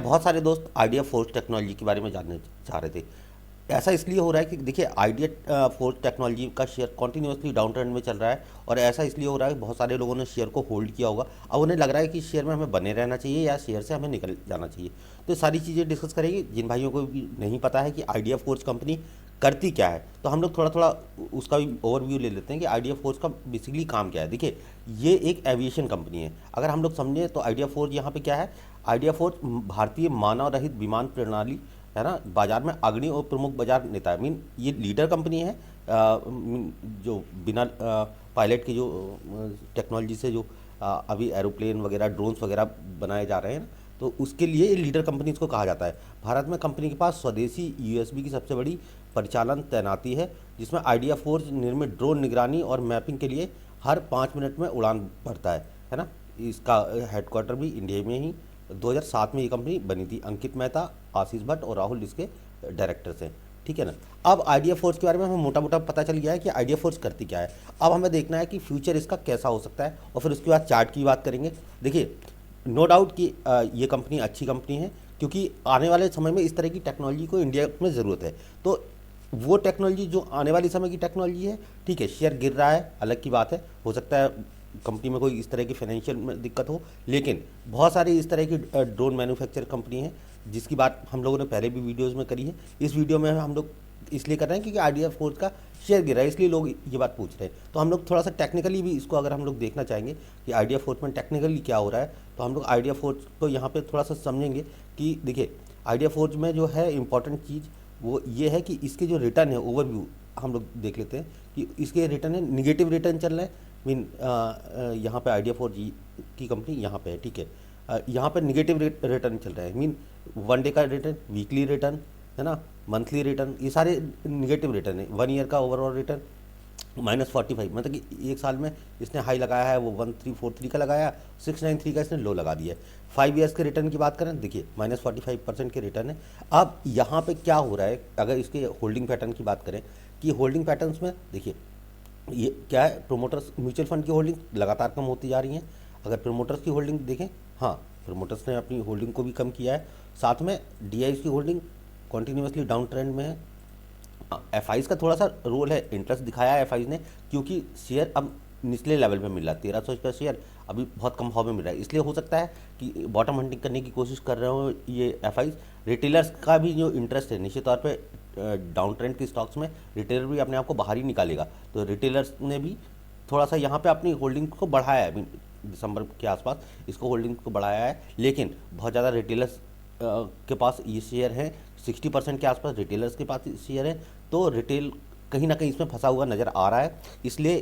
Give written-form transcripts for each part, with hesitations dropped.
बहुत सारे दोस्त आइडिया फोर्स टेक्नोलॉजी के बारे में जानना चाह रहे थे। ऐसा इसलिए हो रहा है कि देखिए आइडिया फोर्स टेक्नोलॉजी का शेयर कॉन्टिन्यूसली डाउन ट्रेंड में चल रहा है, और ऐसा इसलिए हो रहा है कि बहुत सारे लोगों ने शेयर को होल्ड किया होगा। अब उन्हें लग रहा है कि शेयर में हमें बने रहना चाहिए या शेयर से हमें निकल जाना चाहिए। तो ये सारी चीज़ें डिस्कस करेंगे। जिन भाइयों को भी नहीं पता है कि आइडिया फोर्स कंपनी करती क्या है, तो हम लोग थोड़ा थोड़ा उसका भी ओवरव्यू ले लेते हैं कि आइडिया फोर्स का बेसिकली काम क्या है। देखिए, ये एक एविएशन कंपनी है। अगर हम लोग समझें तो आइडिया फोर्स यहाँ पे क्या है। आइडिया फोर्स भारतीय मानव रहित विमान प्रणाली है ना, बाजार में अग्रणी और प्रमुख बाजार नेता है। मीन ये लीडर कंपनी है। जो बिना पायलट की जो टेक्नोलॉजी से जो अभी एरोप्लेन वगैरह ड्रोन्स वगैरह बनाए जा रहे हैं ना, तो उसके लिए ये लीडर कंपनी इसको कहा जाता है। भारत में कंपनी के पास स्वदेशी यूएसबी की सबसे बड़ी परिचालन तैनाती है, जिसमें आइडिया फोर्स निर्मित ड्रोन निगरानी और मैपिंग के लिए हर 5 मिनट में उड़ान भरता है ना। इसका हेडक्वार्टर भी इंडिया में ही। 2007 में ये कंपनी बनी थी। अंकित मेहता, आशीष भट्ट और राहुल इसके डायरेक्टर्स हैं, ठीक है ना। अब आइडिया फोर्स के बारे में हमें मोटा मोटा पता चल गया है कि आइडिया फोर्स करती क्या है। अब हमें देखना है कि फ्यूचर इसका कैसा हो सकता है, और फिर उसके बाद चार्ट की बात करेंगे। देखिए, नो डाउट कि ये कंपनी अच्छी कंपनी है, क्योंकि आने वाले समय में इस तरह की टेक्नोलॉजी को इंडिया में ज़रूरत है। तो वो टेक्नोलॉजी जो आने वाले समय की टेक्नोलॉजी है, ठीक है, शेयर गिर रहा है अलग की बात है, हो सकता है कंपनी में कोई इस तरह की फाइनेंशियल में दिक्कत हो, लेकिन बहुत सारी इस तरह की ड्रोन मैन्युफैक्चर कंपनी है जिसकी बात हम लोगों ने पहले भी वीडियोज़ में करी है। इस वीडियो में हम लोग इसलिए कर रहे हैं क्योंकि आइडिया फोर्स का शेयर गिरा है, इसलिए लोग ये बात पूछ रहे हैं। तो हम लोग थोड़ा सा टेक्निकली भी इसको अगर हम लोग देखना चाहेंगे कि आइडिया फोर्स में टेक्निकली क्या हो रहा है, तो हम लोग आइडिया फोर्स को यहाँ पे थोड़ा सा समझेंगे कि देखिए, आइडिया फोर्स में जो है इंपॉर्टेंट चीज़ वो ये है कि इसके जो रिटर्न है, ओवरव्यू हम लोग देख लेते हैं कि इसके रिटर्न है, निगेटिव रिटर्न चल रहा है। मीन यहाँ पे आइडिया फोर्स की कंपनी यहाँ पे है, ठीक है। यहाँ पे निगेटिव रिटर्न चल रहा है। मीन 1 डे का रिटर्न, वीकली रिटर्न है ना, मंथली रिटर्न, ये सारे निगेटिव रिटर्न है। 1 ईयर का ओवरऑल रिटर्न -45, मतलब कि एक साल में इसने हाई लगाया है वो 1343 का लगाया, 693 का इसने लो लगा दिया है। 5 ईयर्स के रिटर्न की बात करें, देखिए -45% के रिटर्न है। अब यहाँ पे क्या हो रहा है, अगर इसके होल्डिंग पैटर्न की बात करें कि होल्डिंग पैटर्न्स में देखिए ये क्या है, प्रोमोटर्स म्यूचुअल फंड की होल्डिंग लगातार कम होती जा रही हैं। अगर प्रोमोटर्स की होल्डिंग देखें, हाँ, प्रोमोटर्स ने अपनी होल्डिंग को भी कम किया है। साथ में डीआईज की होल्डिंग कॉन्टीन्यूसली डाउन ट्रेंड में है। एफआईज का थोड़ा सा रोल है, इंटरेस्ट दिखाया है एफआईज ने, क्योंकि शेयर अब निचले लेवल पे मिल रहा है। 1300 का शेयर अभी बहुत कम भाव में मिल रहा है, इसलिए हो सकता है कि बॉटम हंटिंग करने की कोशिश कर रहे हो ये एफआईज। रिटेलर्स का भी जो इंटरेस्ट है, निश्चित तौर पे डाउन ट्रेंड की स्टॉक्स में रिटेलर भी अपने आप को बाहर ही निकालेगा। तो रिटेलर्स ने भी थोड़ा सा यहाँ पे अपनी होल्डिंग को बढ़ाया है। दिसंबर के आसपास इसको होल्डिंग को बढ़ाया है, लेकिन बहुत ज़्यादा रिटेलर्स के पास ये शेयर हैं। 60% के आसपास रिटेलर्स के पास शेयर है। तो रिटेल कहीं ना कहीं इसमें फंसा हुआ नज़र आ रहा है। इसलिए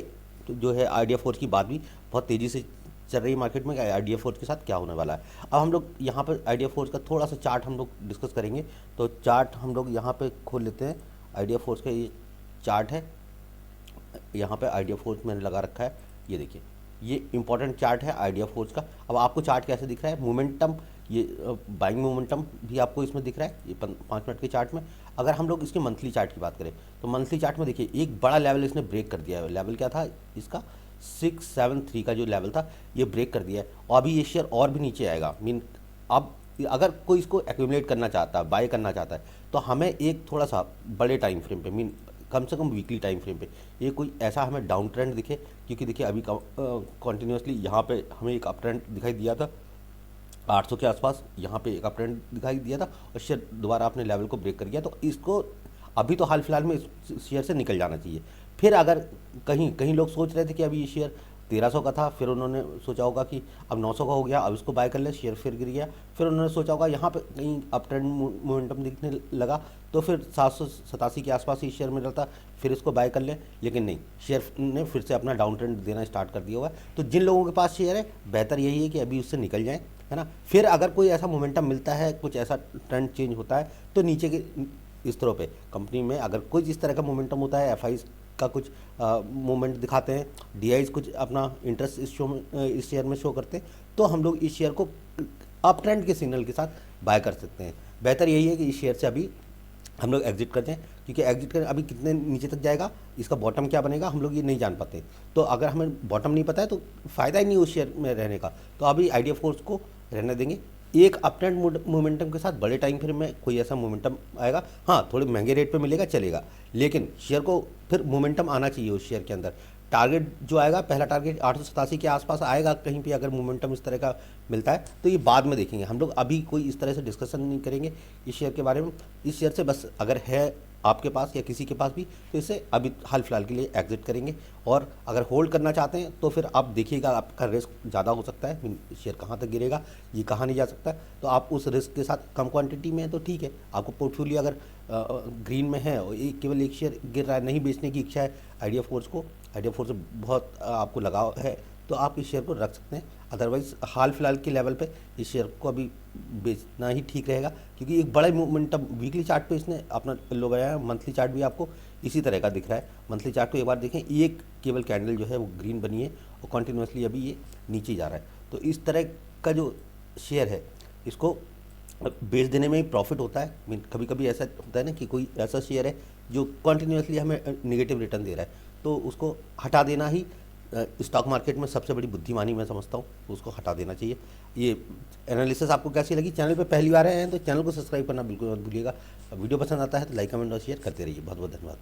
तो जो है आइडिया फोर्स की बात भी बहुत तेज़ी से चल रही है मार्केट में कि आइडिया फोर्स के साथ क्या होने वाला है। अब हम लोग यहाँ पर आइडिया फोर्स का थोड़ा सा चार्ट हम लोग डिस्कस करेंगे। तो चार्ट हम लोग यहाँ पे खोल लेते हैं। आइडिया फोर्स का ये चार्ट है, यहाँ पे आइडिया फोर्स मैंने लगा रखा है। ये देखिए, ये इंपॉर्टेंट चार्ट है आइडिया फोर्स का। अब आपको चार्ट कैसे दिख रहा है, मोमेंटम, ये बाइंग मोमेंटम भी आपको इसमें दिख रहा है, ये 5 मिनट के चार्ट में। अगर हम लोग इसके मंथली चार्ट की बात करें, तो मंथली चार्ट में देखिए एक बड़ा लेवल इसने ब्रेक कर दिया है। लेवल क्या था इसका, 673 का जो लेवल था, ये ब्रेक कर दिया है। और अभी ये शेयर और भी नीचे आएगा। मीन अब अगर कोई इसको एक्यूमुलेट करना चाहता है, बाय करना चाहता है, तो हमें एक थोड़ा सा बड़े टाइम फ्रेम पे, मीन कम से कम वीकली टाइम फ्रेम पे ये कोई ऐसा हमें डाउन ट्रेंड दिखे। क्योंकि देखिए अभी कॉन्टीन्यूसली यहाँ पे हमें एक अप ट्रेंड दिखाई दिया था 800 के आसपास, यहाँ पे एक अप ट्रेंड दिखाई दिया था, और शेयर दोबारा अपने लेवल को ब्रेक कर गया। तो इसको अभी तो हाल फिलहाल में इस शेयर से निकल जाना चाहिए। फिर अगर कहीं कहीं लोग सोच रहे थे कि अभी ये शेयर 1300 का था, फिर उन्होंने सोचा होगा कि अब 900 का हो गया, अब इसको बाय कर ले, शेयर फिर गिर गया। फिर उन्होंने सोचा होगा यहाँ पे कहीं अप ट्रेंड मोमेंटम दिखने लगा, तो फिर 787 के आसपास ही शेयर मिल रहा था, फिर इसको बाय कर ले। लेकिन नहीं, शेयर ने फिर से अपना डाउन ट्रेंड देना स्टार्ट कर दिया हुआ है। तो जिन लोगों के पास शेयर है, बेहतर यही है कि अभी उससे निकल जाएँ, है ना। फिर अगर कोई ऐसा मोमेंटम मिलता है, कुछ ऐसा ट्रेंड चेंज होता है, तो नीचे के स्तरों पे कंपनी में अगर कोई इस तरह का मोमेंटम होता है, एफआईज का कुछ मूवमेंट दिखाते हैं, डीआईज कुछ अपना इंटरेस्ट इस शेयर में शो करते हैं, तो हम लोग इस शेयर को अप ट्रेंड के सिग्नल के साथ बाय कर सकते हैं। बेहतर यही है कि इस शेयर से अभी हम लोग एग्जिट कर जाएँ, क्योंकि एग्जिट करें अभी कितने नीचे तक जाएगा, इसका बॉटम क्या बनेगा, हम लोग ये नहीं जान पाते। तो अगर हमें बॉटम नहीं पता है तो फ़ायदा ही नहीं उस शेयर में रहने का। तो अभी आइडिया फोर्स को रहने देंगे, एक अप ट्रेंड मोमेंटम के साथ बड़े टाइम फ्रेम में कोई ऐसा मोमेंटम आएगा, हाँ थोड़े महंगे रेट पे मिलेगा चलेगा, लेकिन शेयर को फिर मोमेंटम आना चाहिए उस शेयर के अंदर। टारगेट जो आएगा, पहला टारगेट 887 के आसपास आएगा कहीं पे, अगर मोमेंटम इस तरह का मिलता है तो ये बाद में देखेंगे हम लोग, अभी कोई इस तरह से डिस्कशन नहीं करेंगे इस शेयर के बारे में। इस शेयर से बस अगर है आपके पास या किसी के पास भी, तो इसे अभी हाल फिलहाल के लिए एग्जिट करेंगे। और अगर होल्ड करना चाहते हैं तो फिर आप देखिएगा, आपका रिस्क ज़्यादा हो सकता है, शेयर कहाँ तक गिरेगा, ये कहाँ नहीं जा सकता, तो आप उस रिस्क के साथ कम क्वांटिटी में है तो ठीक है। आपको पोर्टफोलियो अगर ग्रीन में है और केवल एक शेयर गिर रहा है, नहीं बेचने की इच्छा है आइडिया फोर्स को, आइडिया फोर्स से बहुत आपको लगाव है, तो आप इस शेयर को रख सकते हैं। अदरवाइज़ हाल फिलहाल के लेवल पे इस शेयर को अभी बेचना ही ठीक रहेगा, क्योंकि एक बड़ा मोमेंटम वीकली चार्ट पे इसने अपना लो बनाया है। मंथली चार्ट भी आपको इसी तरह का दिख रहा है। मंथली चार्ट को एक बार देखें, एक केवल कैंडल जो है वो ग्रीन बनी है और कंटिन्यूसली अभी ये नीचे जा रहा है। तो इस तरह का जो शेयर है, इसको बेच देने में ही प्रॉफिट होता है। मीन कभी कभी ऐसा होता है ना कि कोई ऐसा शेयर है जो कंटिन्यूसली हमें निगेटिव रिटर्न दे रहा है, तो उसको हटा देना ही स्टॉक मार्केट में सबसे बड़ी बुद्धिमानी मैं समझता हूँ, उसको हटा देना चाहिए। ये एनालिसिस आपको कैसी लगी? चैनल पे पहली बार आए हैं तो चैनल को सब्सक्राइब करना बिल्कुल मत भूलिएगा। वीडियो पसंद आता है तो लाइक कमेंट और शेयर करते रहिए। बहुत बहुत धन्यवाद।